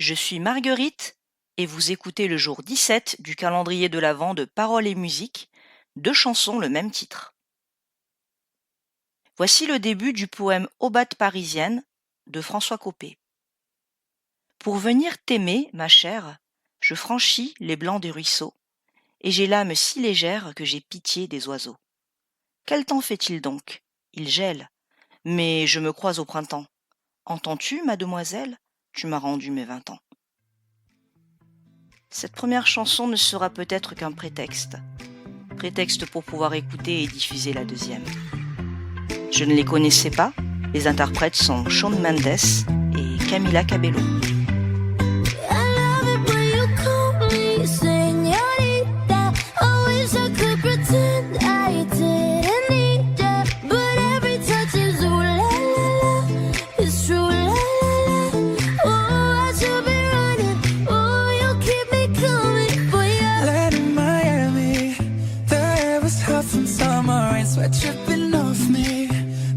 Je suis Marguerite et vous écoutez le jour 17 du calendrier de l'Avent de Paroles et musique, 2 chansons le même titre. Voici le début du poème Aubade parisienne de François Coppée. Pour venir t'aimer, ma chère, je franchis les blancs des ruisseaux, et j'ai l'âme si légère que j'ai pitié des oiseaux. Quel temps fait-il donc? Il gèle, mais je me crois au printemps. Entends-tu, mademoiselle? Tu m'as rendu mes 20 ans. Cette première chanson ne sera peut-être qu'un prétexte pour pouvoir écouter et diffuser la deuxième. Je ne les connaissais pas, les interprètes sont Shawn Mendes et Camila Cabello. Tripping off me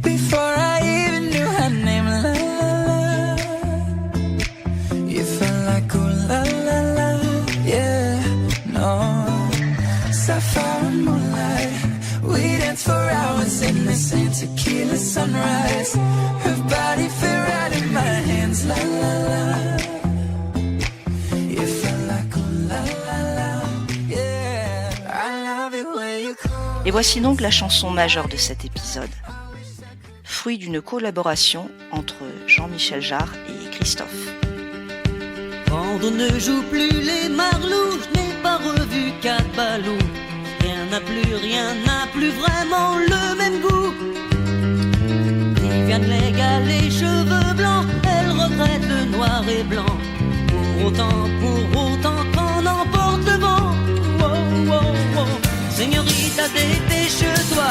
before I even knew her name. La la la, you felt like ooh la la la, yeah, no. Sapphire and moonlight, we danced for hours in the same tequila sunrise. Her body fit right in my hands, la la la. You felt like ooh la la la, yeah. I love it when you call. Et voici donc la chanson majeure de cet épisode, fruit d'une collaboration entre Jean-Michel Jarre et Christophe. Quand on ne joue plus les marlous, je n'ai pas revu Cabalou. Rien n'a plus vraiment le même goût. Viviane Légal, les cheveux blancs, elle regrette le noir et blanc. Pour autant qu'on emporte le vent. Oh, oh, oh. Señorita, dépêche-toi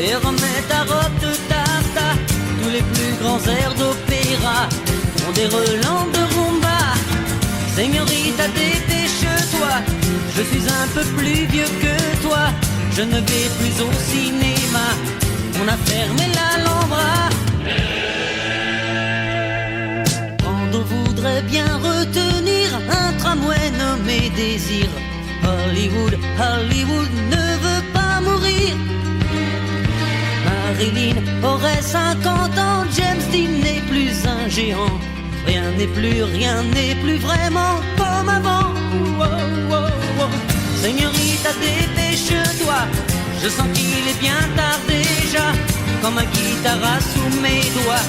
et remets ta robe de taffetas. Tous les plus grands airs d'opéra ont des relents de rumba. Señorita, dépêche-toi, je suis un peu plus vieux que toi. Je ne vais plus au cinéma, on a fermé l'Alhambra. Quand on voudrait bien retenir un tramway nommé Désir, Hollywood ne veut pas mourir. Marilyn aurait 50 ans, James Dean n'est plus un géant. Rien n'est plus vraiment comme avant. Oh, oh, oh. Señorita, dépêche-toi, je sens qu'il est bien tard déjà. Comme un guitare sous mes doigts,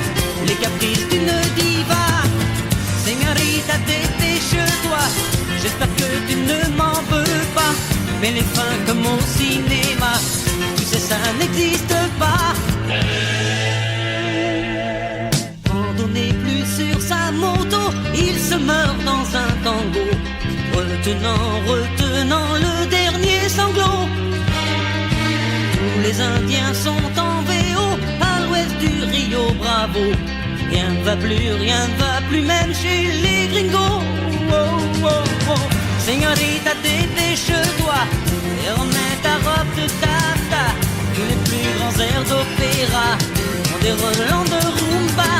les caprices d'une diva. Señorita, dépêche-toi, j'espère que tu ne m'en veux pas. Mais les fins comme au cinéma, tu sais ça n'existe pas. Quand on n'est plus sur sa moto, il se meurt dans un tango, retenant le dernier sanglot. Tous les Indiens sont en VO à l'ouest du Rio Bravo. Rien ne va plus même chez les gringos. Oh, oh, oh. Señorita, dépêche-toi et remets ta robe de taffetas. Tous les plus grands airs d'opéra ont des relents de rumba.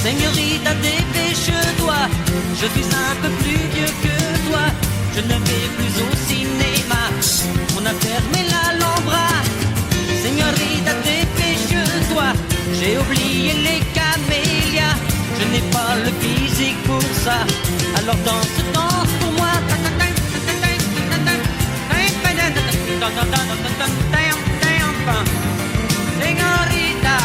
Señorita, dépêche-toi, je suis un peu plus vieux que toi. Je ne vais plus au cinéma, on a fermé l'Alhambra. Señorita, dépêche-toi, j'ai oublié les camélias. Je n'ai pas le physique pour ça, alors danse pour moi. Señorita.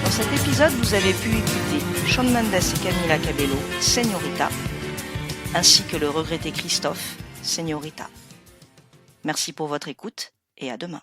Dans cet épisode, vous avez pu écouter Shawn Mendes et Camila Cabello, Señorita, ainsi que le regretté Christophe, Señorita. Merci pour votre écoute et à demain.